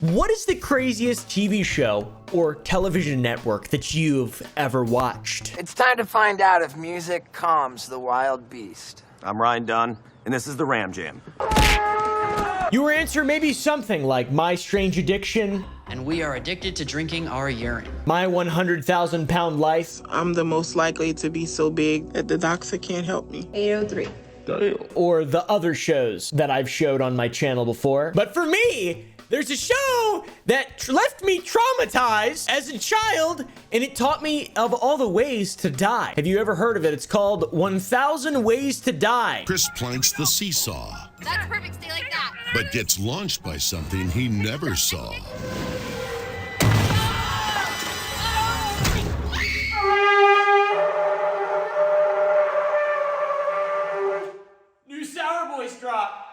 What is the craziest TV show or television network that you've ever watched? It's time to find out if music calms the wild beast. I'm Ryan Dunn, and this is the Ram Jam. Your answer may be something like My Strange Addiction, And we are addicted to drinking our urine. My 100,000 Pound Life, I'm the most likely to be so big that the doctor can't help me. 803. or the other shows that I've showed on my channel before. But for me, there's a show that left me traumatized as a child, and it taught me of all the ways to die. Have you ever heard of it? It's called 1,000 Ways to Die. Chris planks the seesaw, That's perfect. Stay like that. but gets launched by something he never saw. New Sour Boys drop.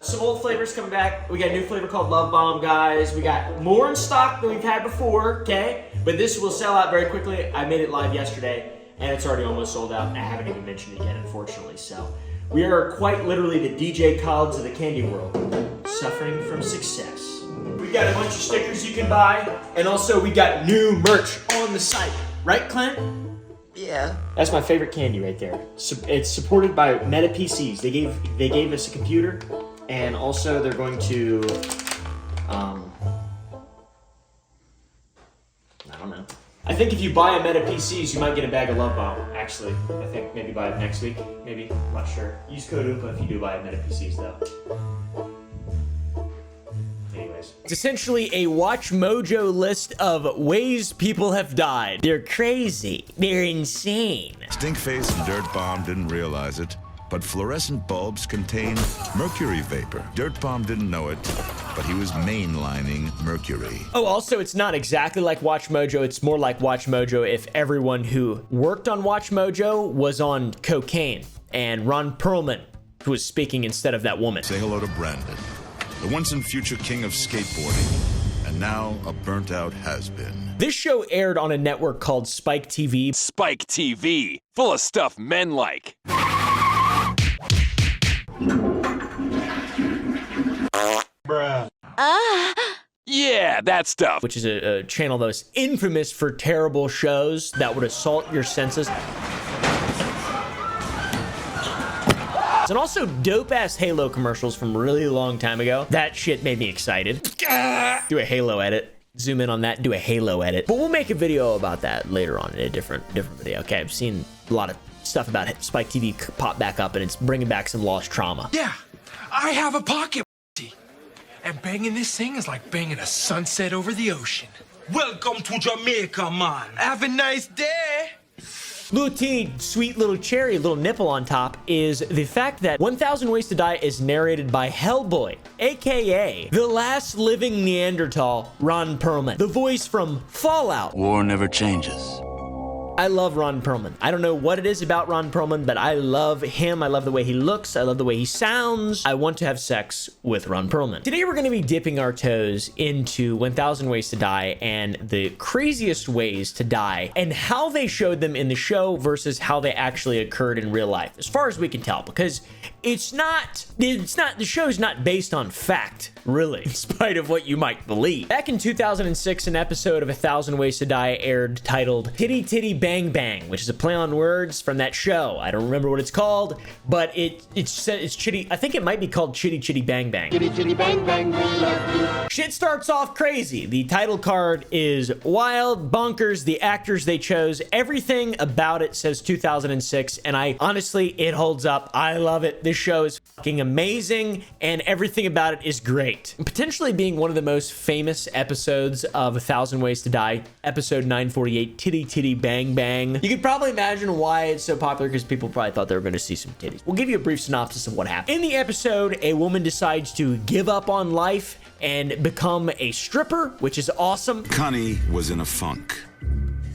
Some old flavors coming back. We got a new flavor called Love Bomb, guys. We got more in stock than we've had before, okay? But this will sell out very quickly. I made it live yesterday, and it's already almost sold out. I haven't even mentioned it yet, unfortunately. So we are quite literally the DJ Cogs of the candy world, suffering from success. We got a bunch of stickers you can buy, and also we got new merch on the site. Right, Clint? Yeah. That's my favorite candy right there. It's supported by Meta PCs. They gave us a computer, and also they're going to, I don't know. I think if you buy a Meta PCs, you might get a bag of Love Bomb. Actually, I think maybe buy it next week. Maybe, I'm not sure. Use code OOPA if you do buy a Meta PCs though. Anyways, it's essentially a Watch Mojo list of ways people have died. They're crazy. They're insane. Stinkface and Dirt Bomb didn't realize it, but fluorescent bulbs contain mercury vapor. Dirt Bomb didn't know it, but he was mainlining mercury. Oh, also, it's not exactly like Watch Mojo. It's more like Watch Mojo if everyone who worked on Watch Mojo was on cocaine. And Ron Perlman, who was speaking instead of that woman. Say hello to Brandon, the once and future king of skateboarding, and now a burnt-out has-been. This show aired on a network called Spike TV. Spike TV, full of stuff men like. Yeah, that stuff. Which is a channel that was infamous for terrible shows that would assault your senses. And also dope-ass Halo commercials from a really long time ago. That shit made me excited. Do a Halo edit. Zoom in on that, do a Halo edit. But we'll make a video about that later on in a different video, okay? I've seen a lot of stuff about Spike TV pop back up, and it's bringing back some lost trauma. Yeah, I have a pocket, and banging this thing is like banging a sunset over the ocean. Welcome to Jamaica, man. Have a nice day. Little teeny, sweet little cherry, little nipple on top is the fact that 1,000 Ways to Die is narrated by Hellboy, aka the last living Neanderthal, Ron Perlman, the voice from Fallout. War never changes. I love Ron Perlman. I don't know what it is about Ron Perlman, but I love him. I love the way he looks. I love the way he sounds. I want to have sex with Ron Perlman. Today we're going to be dipping our toes into 1,000 Ways to Die and the craziest ways to die and how they showed them in the show versus how they actually occurred in real life, as far as we can tell, because the show's not based on fact, really, in spite of what you might believe. Back in 2006, an episode of 1,000 Ways to Die aired titled Chitty Chitty Bang Bang, which is a play on words from that show. I don't remember what it's called, but it's Chitty. I think it might be called Chitty Chitty Bang Bang. Chitty Chitty Bang Bang, we love you. Shit starts off crazy. The title card is wild, bonkers. The actors they chose, everything about it says 2006, and honestly, it holds up. I love it. This show is fucking amazing, and everything about it is great. Potentially being one of the most famous episodes of 1,000 Ways to Die, episode 948, Titty Titty Bang Bang. You could probably imagine why it's so popular, because people probably thought they were going to see some titties. We'll give you a brief synopsis of what happened. In the episode, a woman decides to give up on life and become a stripper, which is awesome. Connie was in a funk.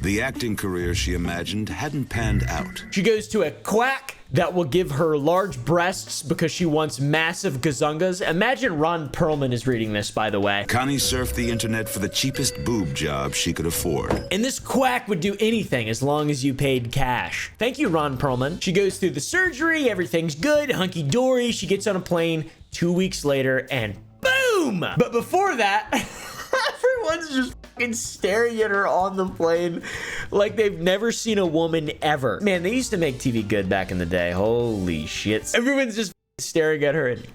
The acting career she imagined hadn't panned out. She goes to a quack that will give her large breasts because she wants massive gazungas. Imagine Ron Perlman is reading this, by the way. Connie surfed the internet for the cheapest boob job she could afford. And this quack would do anything as long as you paid cash. Thank you, Ron Perlman. She goes through the surgery, everything's good, hunky-dory. She gets on a plane 2 weeks later, and boom! But before that, everyone's just fucking staring at her on the plane like they've never seen a woman ever. Man, they used to make TV good back in the day. Holy shit. Everyone's just staring at her and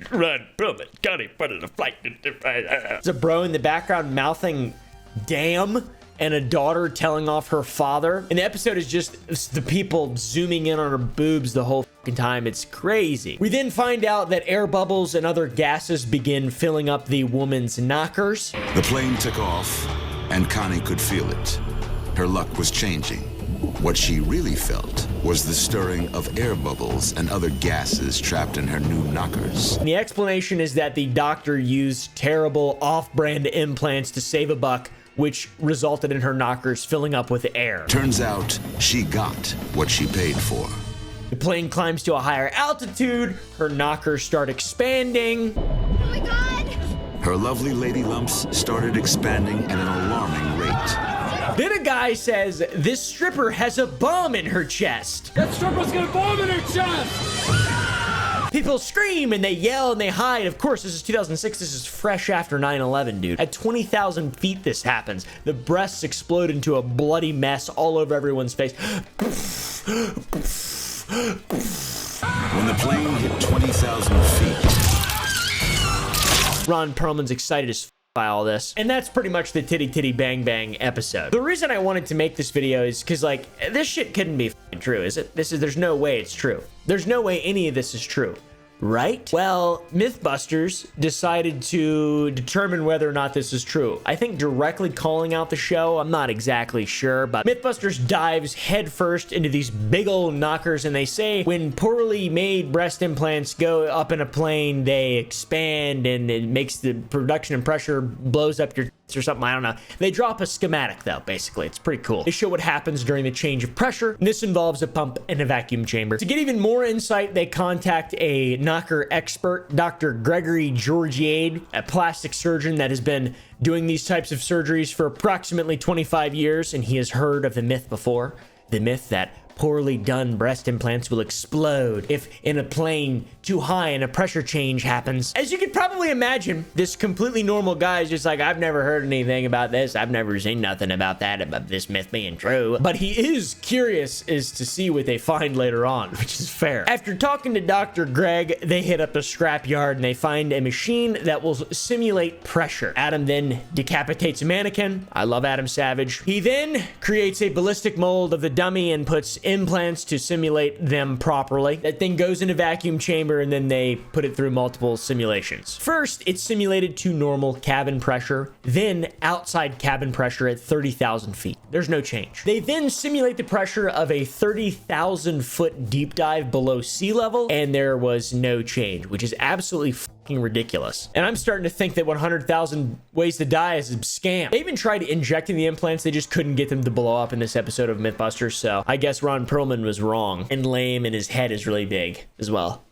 run, Perlman, got it, part of the flight. There's a bro in the background mouthing damn, and a daughter telling off her father. And the episode is just the people zooming in on her boobs the whole fucking time. It's crazy. We then find out that air bubbles and other gases begin filling up the woman's knockers. The plane took off, and Connie could feel it. Her luck was changing. What she really felt was the stirring of air bubbles and other gases trapped in her new knockers. And the explanation is that the doctor used terrible off-brand implants to save a buck, which resulted in her knockers filling up with air. Turns out she got what she paid for. The plane climbs to a higher altitude, her knockers start expanding. Oh my God! Her lovely lady lumps started expanding at an alarming rate. Then a guy says, this stripper has a bomb in her chest. That stripper's got a bomb in her chest! People scream and they yell and they hide. Of course, this is 2006. This is fresh after 9/11, dude. At 20,000 feet, this happens. The breasts explode into a bloody mess all over everyone's face. When the plane hit 20,000 feet, Ron Perlman's excited as by all this. And that's pretty much the Titty Titty Bang Bang episode. The reason I wanted to make this video is because, like, this shit couldn't be true, is it? There's no way it's true. There's no way any of this is true. Right? Well, Mythbusters decided to determine whether or not this is true. I think directly calling out the show, I'm not exactly sure, but Mythbusters dives headfirst into these big old knockers, and they say when poorly made breast implants go up in a plane, they expand and it makes the production and pressure blows up your or something. I don't know. They drop a schematic though, basically. It's pretty cool. They show what happens during the change of pressure. And this involves a pump and a vacuum chamber. To get even more insight, they contact a knocker expert, Dr. Gregory Georgiade, a plastic surgeon that has been doing these types of surgeries for approximately 25 years, and he has heard of the myth before. The myth that poorly done breast implants will explode if in a plane too high and a pressure change happens. As you could probably imagine, this completely normal guy is just like, I've never heard anything about this. I've never seen nothing about that, about this myth being true. But he is curious as to see what they find later on, which is fair. After talking to Dr. Greg, they hit up the scrapyard and they find a machine that will simulate pressure. Adam then decapitates a mannequin. I love Adam Savage. He then creates a ballistic mold of the dummy and puts implants to simulate them properly. That thing goes in a vacuum chamber and then they put it through multiple simulations. First, it's simulated to normal cabin pressure, then outside cabin pressure at 30,000 feet. There's no change. They then simulate the pressure of a 30,000 foot deep dive below sea level, and there was no change, which is absolutely fucking ridiculous. And I'm starting to think that 100,000 Ways to Die is a scam. They even tried injecting the implants. They just couldn't get them to blow up in this episode of Mythbusters. So I guess Ron Perlman was wrong and lame, and his head is really big as well.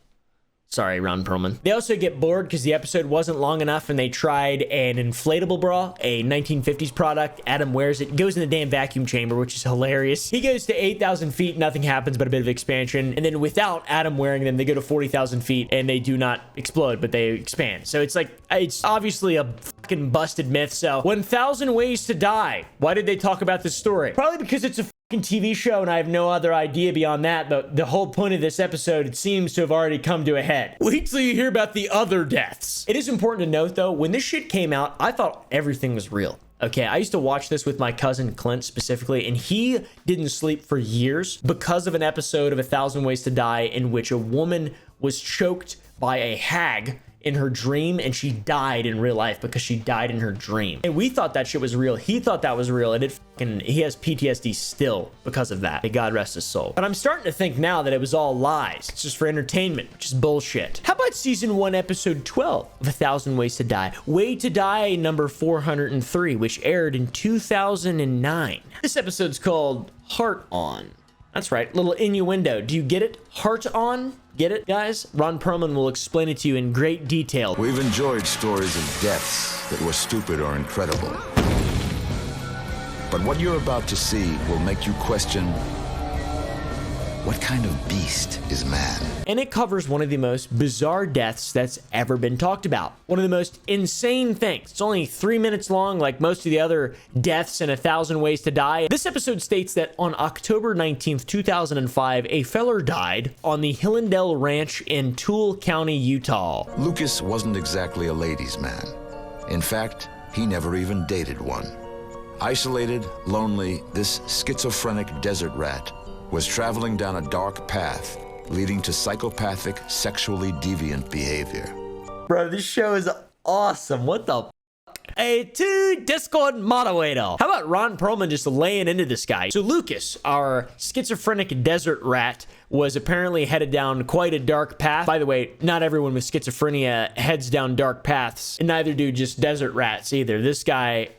Sorry, Ron Perlman. They also get bored because the episode wasn't long enough, and they tried an inflatable bra, a 1950s product. Adam wears it, goes in the damn vacuum chamber, which is hilarious. He goes to 8,000 feet, nothing happens but a bit of expansion. And then without Adam wearing them, they go to 40,000 feet and they do not explode, but they expand. So it's like, it's obviously a fucking busted myth. So 1,000 Ways to Die. Why did they talk about this story? Probably because it's a TV show and I have no other idea beyond that, but the whole point of this episode, it seems to have already come to a head. Wait till you hear about the other deaths. It is important to note though, when this shit came out, I thought everything was real. Okay, I used to watch this with my cousin Clint specifically, and he didn't sleep for years because of an episode of 1,000 Ways to Die in which a woman was choked by a hag in her dream, and she died in real life because she died in her dream. And we thought that shit was real. He thought that was real, and he has PTSD still because of that. May God rest his soul. But I'm starting to think now that it was all lies. It's just for entertainment, which is bullshit. How about season 1, episode 12 of 1,000 Ways to Die? Way to Die number 403, which aired in 2009. This episode's called Heart On. That's right, little innuendo. Do you get it? Heart on? Get it, guys? Ron Perlman will explain it to you in great detail. We've enjoyed stories of deaths that were stupid or incredible. But what you're about to see will make you question What kind of beast is man? And it covers one of the most bizarre deaths that's ever been talked about. One of the most insane things. It's only 3 minutes long, like most of the other deaths in 1,000 Ways to Die. This episode states that on October 19th, 2005, a feller died on the Hillendale Ranch in Toole County, Utah. Lucas wasn't exactly a ladies' man. In fact, he never even dated one. Isolated, lonely, this schizophrenic desert rat was traveling down a dark path leading to psychopathic, sexually deviant behavior. Bro, this show is awesome. What the to Discord moderator. How about Ron Perlman just laying into this guy? So Lucas, our schizophrenic desert rat, was apparently headed down quite a dark path. By the way, not everyone with schizophrenia heads down dark paths, and neither do just desert rats either. This guy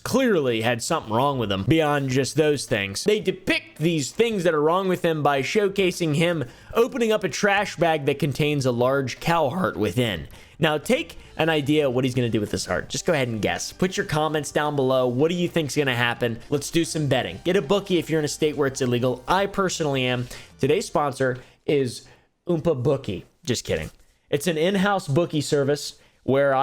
clearly had something wrong with him beyond just those things. They depict these things that are wrong with him by showcasing him opening up a trash bag that contains a large cow heart within. Now, take an idea of what he's going to do with this heart. Just go ahead and guess. Put your comments down below. What do you think's going to happen? Let's do some betting. Get a bookie if you're in a state where it's illegal. I personally am. Today's sponsor is Oompa Bookie. Just kidding. It's an in-house bookie service where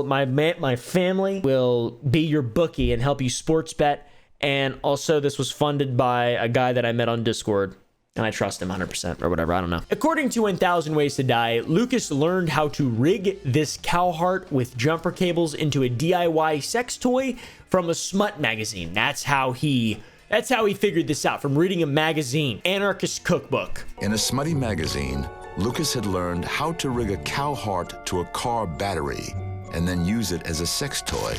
my family will be your bookie and help you sports bet. And also, this was funded by a guy that I met on Discord. And I trust him 100% or whatever. I don't know. According to 1,000 Ways to Die, Lucas learned how to rig this cow heart with jumper cables into a DIY sex toy from a smut magazine. That's how he figured this out, from reading a magazine, Anarchist Cookbook. In a smutty magazine, Lucas had learned how to rig a cow heart to a car battery and then use it as a sex toy.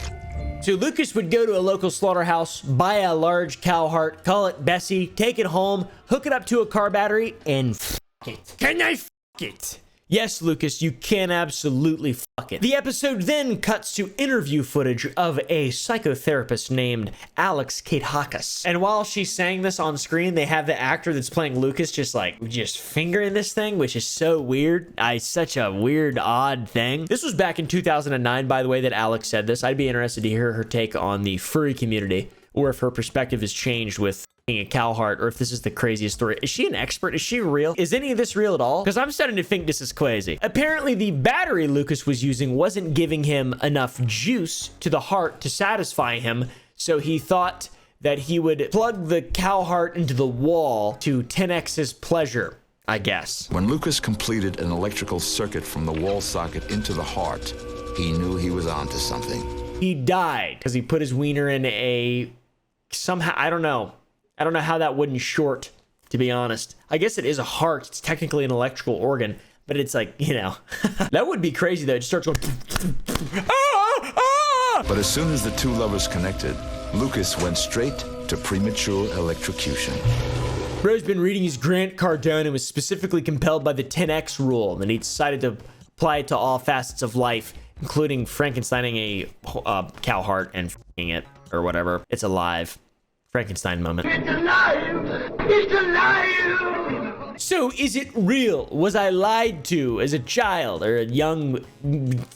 So Lucas would go to a local slaughterhouse, buy a large cow heart, call it Bessie, take it home, hook it up to a car battery, and f*** it. Can I f*** it? Yes, Lucas, you can absolutely fuck it. The episode then cuts to interview footage of a psychotherapist named Alex Katakis. And while she's saying this on screen, they have the actor that's playing Lucas just fingering this thing, which is so weird. Such a weird, odd thing. This was back in 2009, by the way, that Alex said this. I'd be interested to hear her take on the furry community, or if her perspective has changed with a cow heart, or if this is the craziest story. Is she an expert? Is she real? Is any of this real at all? Because I'm starting to think this is crazy. Apparently, the battery Lucas was using wasn't giving him enough juice to the heart to satisfy him, so he thought that he would plug the cow heart into the wall to 10x his pleasure, I guess. When Lucas completed an electrical circuit from the wall socket into the heart, he knew he was onto something. He died because he put his wiener in somehow, I don't know how that wouldn't short, to be honest. I guess it is a heart. It's technically an electrical organ, but it's like, that would be crazy though. It just starts going. But as soon as the two lovers connected, Lucas went straight to premature electrocution. Bro's been reading his Grant Cardone and was specifically compelled by the 10x rule, and he decided to apply it to all facets of life, including Frankensteining a cow heart and f***ing it, or whatever. It's alive. Frankenstein moment. It's alive! It's alive! So, is it real? Was I lied to as a child or a young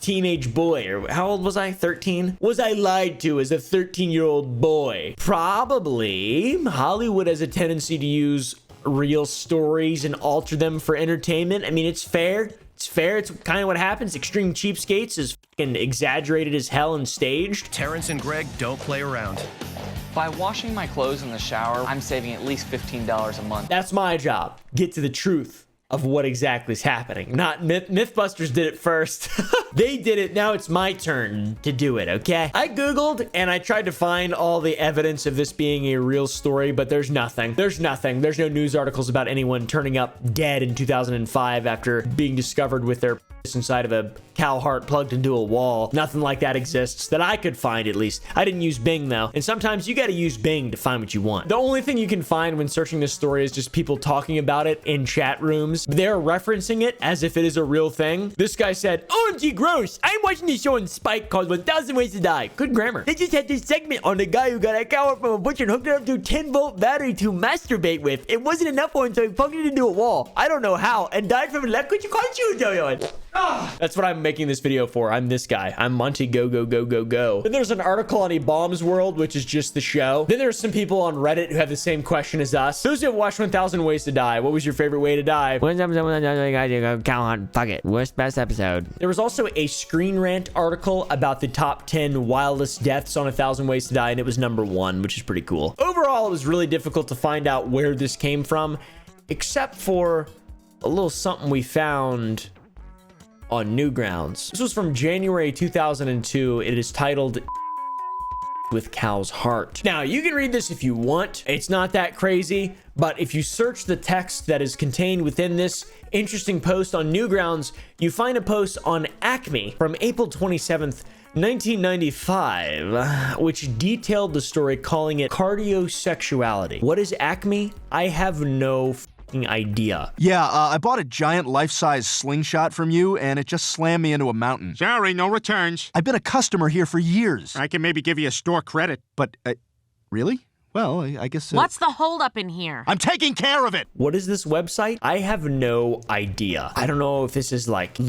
teenage boy? Or how old was I? 13? Was I lied to as a 13-year-old boy? Probably. Hollywood has a tendency to use real stories and alter them for entertainment. I mean, it's fair. It's fair. It's kind of what happens. Extreme Cheapskates is fucking exaggerated as hell and staged. Terrence and Greg don't play around. By washing my clothes in the shower, I'm saving at least $15 a month. That's my job. Get to the truth of what exactly is happening. Not Mythbusters did it first. They did it. Now it's my turn to do it, okay? I Googled and I tried to find all the evidence of this being a real story, but there's nothing. There's nothing. There's no news articles about anyone turning up dead in 2005 after being discovered with their inside of a cow heart plugged into a wall. Nothing like that exists that I could find, at least. I didn't use Bing though, and sometimes you got to use Bing to find what you want. The only thing you can find when searching this story is just people talking about it in chat rooms. They're referencing it as if it is a real thing. This guy said, "OMG gross, I'm watching this show on Spike called 1,000 Ways to Die." Good grammar. They just had this segment on the guy who got a cow heart from a butcher and hooked it up to a 10-volt battery to masturbate with. It wasn't enough for him, so he plugged it into a wall. I don't know how, and died from electrocution. That's what I'm making this video for. I'm this guy. I'm Monty Go Go Go Go Go. Then there's an article on A Bombs World, which is just the show. Then there's some people on Reddit who have the same question as us. Those who have watched 1000 Ways to Die, what was your favorite way to die? Fuck it. Worst best episode. There was also a Screen Rant article about the top 10 wildest deaths on 1000 Ways to Die, and it was number 1, which is pretty cool. Overall, it was really difficult to find out where this came from, except for a little something we found on Newgrounds. This was from January 2002. It is titled with Cow's Heart. Now, you can read this if you want. It's not that crazy, but if you search the text that is contained within this interesting post on Newgrounds, you find a post on Acme from April 27th, 1995, which detailed the story, calling it cardiosexuality. What is Acme? I have no idea. Yeah, I bought a giant life-size slingshot from you, and it just slammed me into a mountain. Sorry, no returns. I've been a customer here for years. I can maybe give you a store credit. But, really? Well, I guess... What's the holdup in here? I'm taking care of it! What is this website? I have no idea. I don't know if this is like... I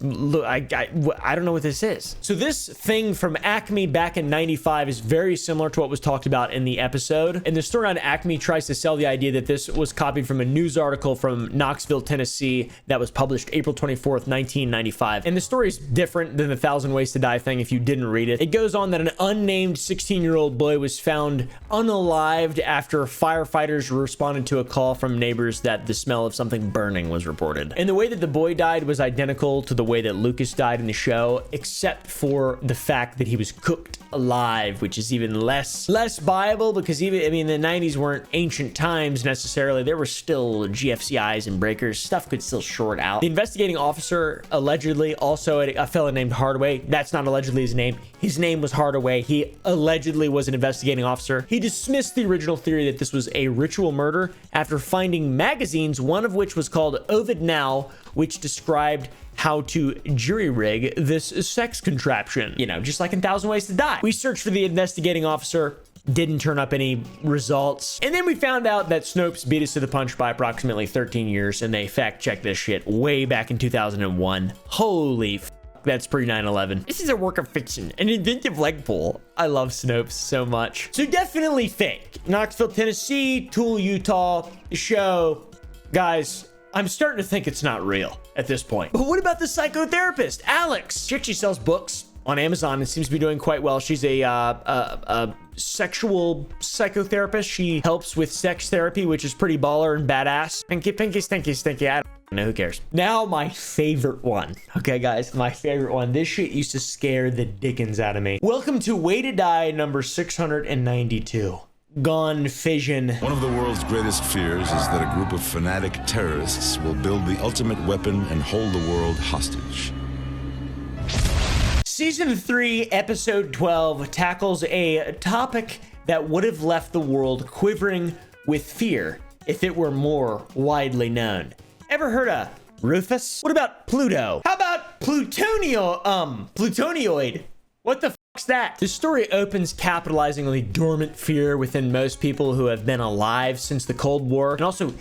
don't know what this is. So this thing from Acme back in 95 is very similar to what was talked about in the episode. And the story on Acme tries to sell the idea that this was copied from a news article from Knoxville, Tennessee that was published April 24th, 1995. And the story is different than the 1000 Ways to Die thing if you didn't read it. It goes on that an unnamed 16-year-old boy was found unalived after firefighters responded to a call from neighbors that the smell of something burning was reported. And the way that the boy died was identical to the way that Lucas died in the show, except for the fact that he was cooked alive, which is even less viable, because even, I mean, the 90s weren't ancient times necessarily. There were still GFCIs and breakers. Stuff could still short out. The investigating officer allegedly, also a fellow named Hardaway, that's not allegedly his name. His name was Hardaway. He allegedly was an investigating officer. He dismissed the original theory that this was a ritual murder after finding magazines, one of which was called Ovid Now, which described how to jury rig this sex contraption. You know, just like in 1000 Ways to Die. We searched for the investigating officer, didn't turn up any results. And then we found out that Snopes beat us to the punch by approximately 13 years, and they fact-checked this shit way back in 2001. Holy f***. That's pre 9/11. This is a work of fiction, an inventive leg pull. I love Snopes so much. So definitely fake. Knoxville, Tennessee, Tool, Utah, show. Guys, I'm starting to think it's not real at this point. But what about the psychotherapist, Alex? She sells books on Amazon and seems to be doing quite well. She's a sexual psychotherapist. She helps with sex therapy, which is pretty baller and badass. Stinky. I don't know, who cares? Now my favorite one. Okay, guys, my favorite one. This shit used to scare the dickens out of me. Welcome to Way to Die number 692. Gone Fision. One of the world's greatest fears is that a group of fanatic terrorists will build the ultimate weapon and hold the world hostage. Season 3, episode 12 tackles a topic that would have left the world quivering with fear if it were more widely known. Ever heard of Rufus? What about Pluto? How about plutonioid? What the fuck's that? The story opens capitalizing on the dormant fear within most people who have been alive since the Cold War, and also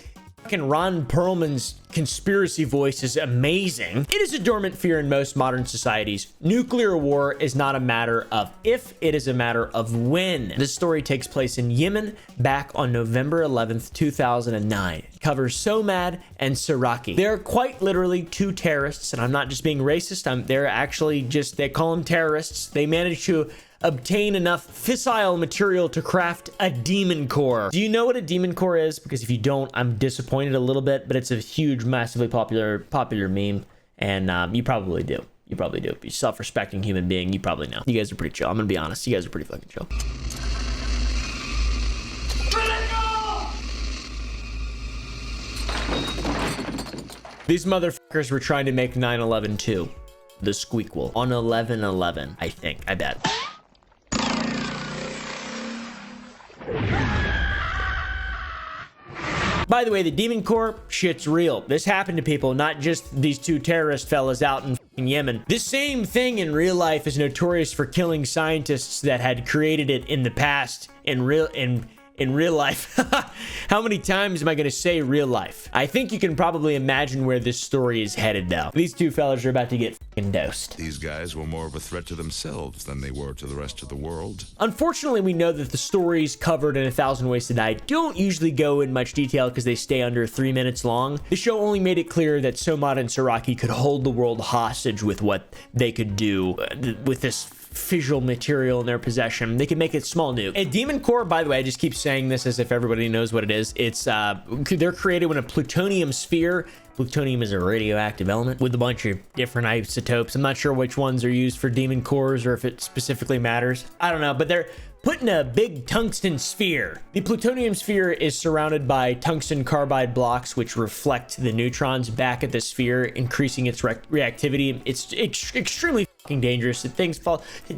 fucking Ron Perlman's conspiracy voice is amazing. It is a dormant fear in most modern societies. Nuclear war is not a matter of if, it is a matter of when. This story takes place in Yemen back on November 11th, 2009. It covers Somad and Siraki. They're quite literally two terrorists, and I'm not just being racist. They're actually just, they call them terrorists. They managed to obtain enough fissile material to craft a demon core. Do you know what a demon core is? Because if you don't, I'm disappointed a little bit, but it's a huge, massively popular meme, and you probably do. You probably do. If you're a self-respecting human being, you probably know. You guys are pretty chill. I'm gonna be honest. You guys are pretty fucking chill. These motherfuckers were trying to make 9/11 too. The squeakquel on 11/11, I think. I bet. By the way, the Demon Corps, shit's real. This happened to people, not just these two terrorist fellas out in Yemen. This same thing in real life is notorious for killing scientists that had created it in the past in in real life. How many times am I going to say real life? I think you can probably imagine where this story is headed, though. These two fellas are about to get fucking dosed. These guys were more of a threat to themselves than they were to the rest of the world. Unfortunately, we know that the stories covered in 1,000 Ways to Die don't usually go in much detail because they stay under 3 minutes long. The show only made it clear that Somad and Saraki could hold the world hostage with what they could do with this fissile material in their possession. They can make it small nuke. And Demon Core, by the way, I just keep saying this as if everybody knows what it is. It's they're created when a plutonium sphere. Plutonium is a radioactive element with a bunch of different isotopes. I'm not sure which ones are used for Demon Cores or if it specifically matters. I don't know, but they're put in a big tungsten sphere. The plutonium sphere is surrounded by tungsten carbide blocks, which reflect the neutrons back at the sphere, increasing its reactivity. It's extremely fucking dangerous. If things fall, my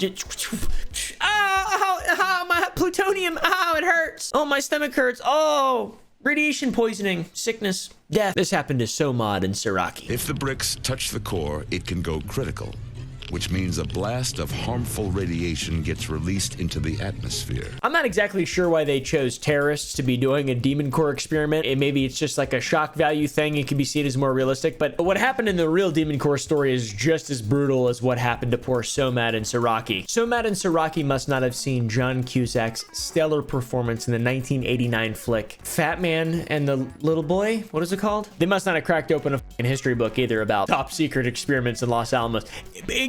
plutonium, it hurts. Oh, my stomach hurts. Oh, radiation poisoning, sickness, death. This happened to Somad and Saraki. If the bricks touch the core, it can go critical, which means a blast of harmful radiation gets released into the atmosphere. I'm not exactly sure why they chose terrorists to be doing a Demon Core experiment. Maybe it's just like a shock value thing. It can be seen as more realistic, but what happened in the real Demon Core story is just as brutal as what happened to poor Somad and Saraki. Somad and Saraki must not have seen John Cusack's stellar performance in the 1989 flick Fat Man and the Little Boy. What is it called? They must not have cracked open a fucking history book either about top secret experiments in Los Alamos.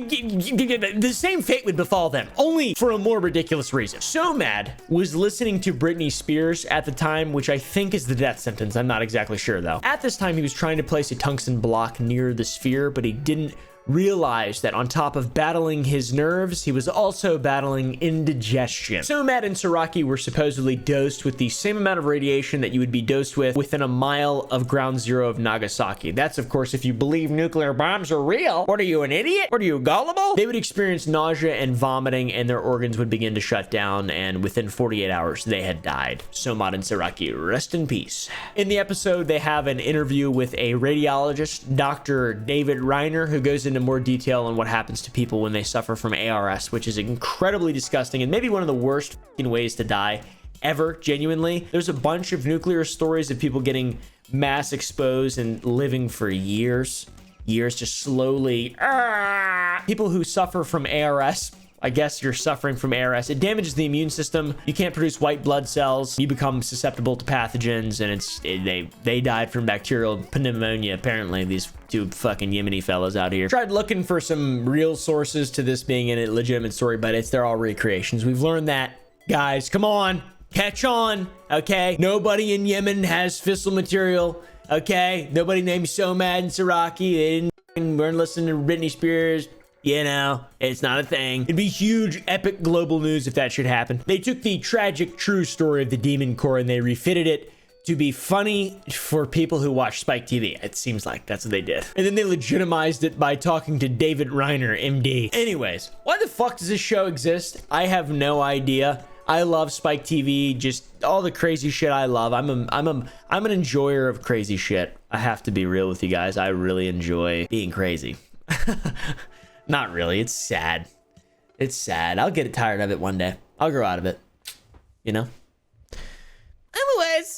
The same fate would befall them, only for a more ridiculous reason. Somad was listening to Britney Spears at the time, which I think is the death sentence. I'm not exactly sure, though. At this time, he was trying to place a tungsten block near the sphere, but he didn't realized that on top of battling his nerves, he was also battling indigestion. Somad and Saraki were supposedly dosed with the same amount of radiation that you would be dosed with within a mile of ground zero of Nagasaki. That's, of course, if you believe nuclear bombs are real. What are you, an idiot? What are you, gullible? They would experience nausea and vomiting, and their organs would begin to shut down, and within 48 hours, they had died. Somad and Saraki, rest in peace. In the episode, they have an interview with a radiologist, Dr. David Reiner, who goes into more detail on what happens to people when they suffer from ARS, which is incredibly disgusting and maybe one of the worst ways to die ever. Genuinely, there's a bunch of nuclear stories of people getting mass exposed and living for years just slowly. People who suffer from ARS, I guess you're suffering from ARS. It damages the immune system. You can't produce white blood cells. You become susceptible to pathogens, and they died from bacterial pneumonia. Apparently, these two fucking Yemeni fellas out here tried looking for some real sources to this being a legitimate story, but they're all recreations. We've learned that, guys. Come on, catch on, okay? Nobody in Yemen has fissile material, okay? Nobody named Somad and Saraki. They weren't listening to Britney Spears. You know, it's not a thing. It'd be huge, epic global news if that should happen. They took the tragic, true story of the Demon Core and they refitted it to be funny for people who watch Spike TV. It seems like that's what they did. And then they legitimized it by talking to David Reiner, MD. Anyways, why the fuck does this show exist? I have no idea. I love Spike TV, just all the crazy shit I love. I'm an enjoyer of crazy shit. I have to be real with you guys. I really enjoy being crazy. Not really. It's sad. It's sad. I'll get tired of it one day. I'll grow out of it. You know?